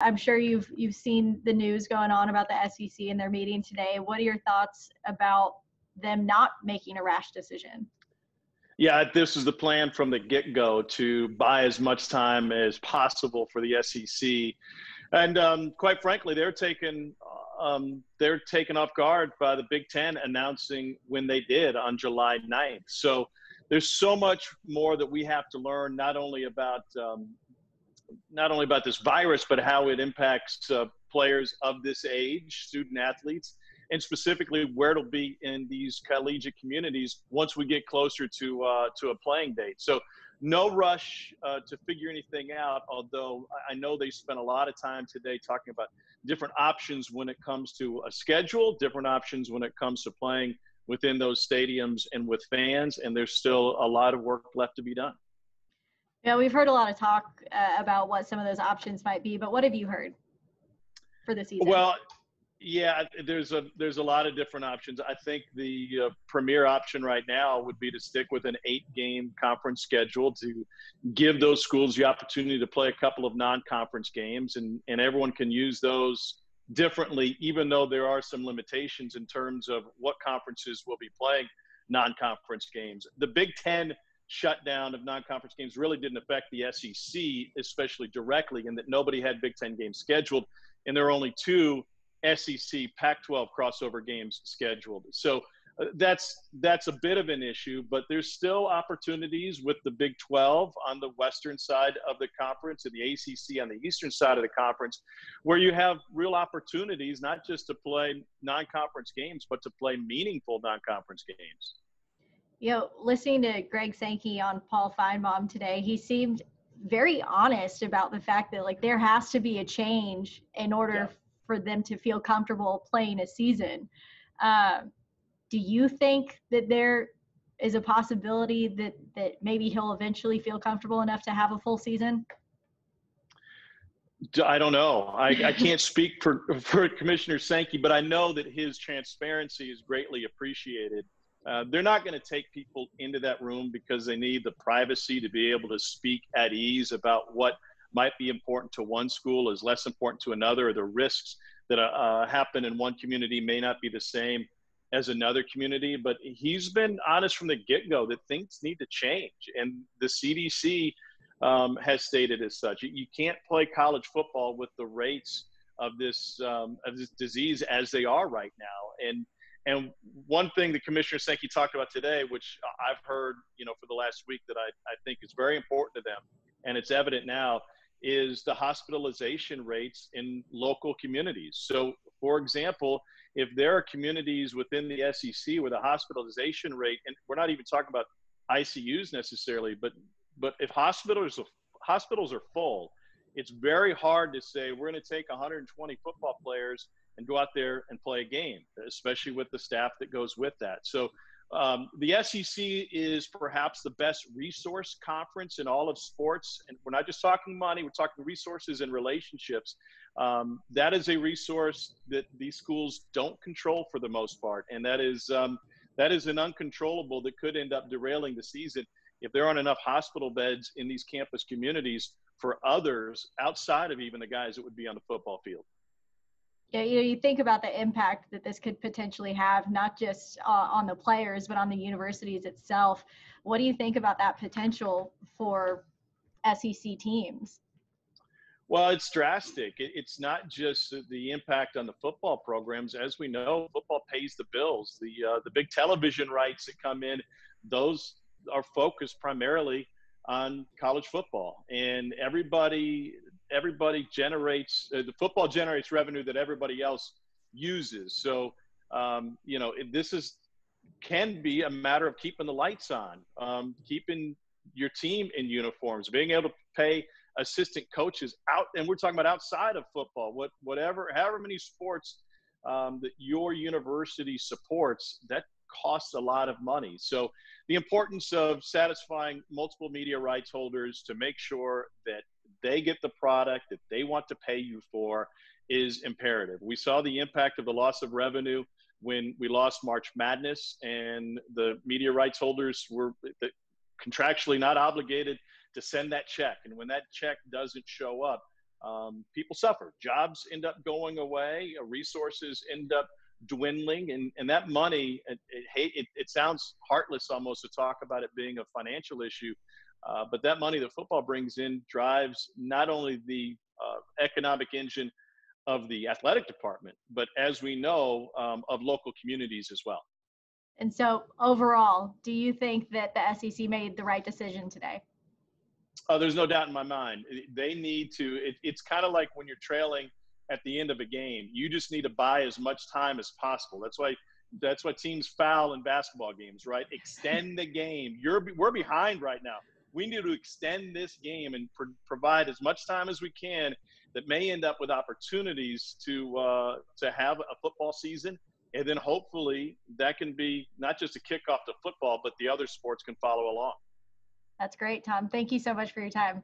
I'm sure you've seen the news going on about the SEC and their meeting today. What are your thoughts about them not making a rash decision? Yeah, this is the plan from the get-go to buy as much time as possible for the SEC, and quite frankly, they're taken off guard by the Big Ten announcing when they did on July 9th. So there's so much more that we have to learn, not only about this virus, but how it impacts players of this age, student athletes, and specifically where it'll be in these collegiate communities once we get closer to a playing date. So no rush to figure anything out, although I know they spent a lot of time today talking about different options when it comes to a schedule, different options when it comes to playing within those stadiums and with fans, and there's still a lot of work left to be done. Yeah, we've heard a lot of talk about what some of those options might be, but what have you heard for the season? Well, yeah, there's a lot of different options. I think the premier option right now would be to stick with an 8-game conference schedule to give those schools the opportunity to play a couple of non-conference games, and everyone can use those differently, even though there are some limitations in terms of what conferences will be playing non-conference games. The Big Ten shutdown of non-conference games really didn't affect the SEC, especially directly, in that nobody had Big Ten games scheduled, and there are only 2 SEC Pac-12 crossover games scheduled. So that's a bit of an issue, but there's still opportunities with the Big 12 on the western side of the conference and the ACC on the eastern side of the conference, where you have real opportunities not just to play non-conference games, but to play meaningful non-conference games. You know, listening to Greg Sankey on Paul Feinbaum today, he seemed very honest about the fact that, like, there has to be a change in order for them to feel comfortable playing a season. Do you think that there is a possibility that maybe he'll eventually feel comfortable enough to have a full season? I don't know. I can't speak for Commissioner Sankey, but I know that his transparency is greatly appreciated. They're not going to take people into that room because they need the privacy to be able to speak at ease about what might be important to one school is less important to another, or the risks that happen in one community may not be the same as another community. But he's been honest from the get-go that things need to change, and the CDC has stated as such. You can't play college football with the rates of this disease as they are right now. And one thing that Commissioner Sankey talked about today, which I've heard, for the last week, that I think is very important to them, and it's evident now, is the hospitalization rates in local communities. So, for example, if there are communities within the SEC where the hospitalization rate, and we're not even talking about ICUs necessarily, but if hospitals are full, it's very hard to say we're going to take 120 football players and go out there and play a game, especially with the staff that goes with that. So the SEC is perhaps the best resource conference in all of sports. And we're not just talking money, we're talking resources and relationships. That is a resource that these schools don't control for the most part. And that is an uncontrollable that could end up derailing the season if there aren't enough hospital beds in these campus communities for others outside of even the guys that would be on the football field. Yeah, you think about the impact that this could potentially have, not just on the players, but on the universities itself. What do you think about that potential for SEC teams? Well, it's drastic. It's not just the impact on the football programs. As we know, football pays the bills. The big television rights that come in, those are focused primarily on college football, and everybody generates the football generates revenue that everybody else uses. So this can be a matter of keeping the lights on, keeping your team in uniforms, being able to pay assistant coaches out, and we're talking about outside of football, however many sports that your university supports, that costs a lot of money. So the importance of satisfying multiple media rights holders to make sure that they get the product that they want to pay you for is imperative. We saw the impact of the loss of revenue when we lost March Madness, and the media rights holders were contractually not obligated to send that check. And when that check doesn't show up, people suffer. Jobs end up going away, resources end up dwindling, and that money, it sounds heartless almost to talk about it being a financial issue, but that money that football brings in drives not only the economic engine of the athletic department, but as we know, of local communities as well. And so overall, do you think that the SEC made the right decision today? There's no doubt in my mind. They need to. It's kind of like when you're trailing at the end of a game. You just need to buy as much time as possible. That's why teams foul in basketball games, right? Extend the game. We're behind right now. We need to extend this game and provide as much time as we can. That may end up with opportunities to have a football season, and then hopefully that can be not just a kickoff to football, but the other sports can follow along. That's great, Tom. Thank you so much for your time.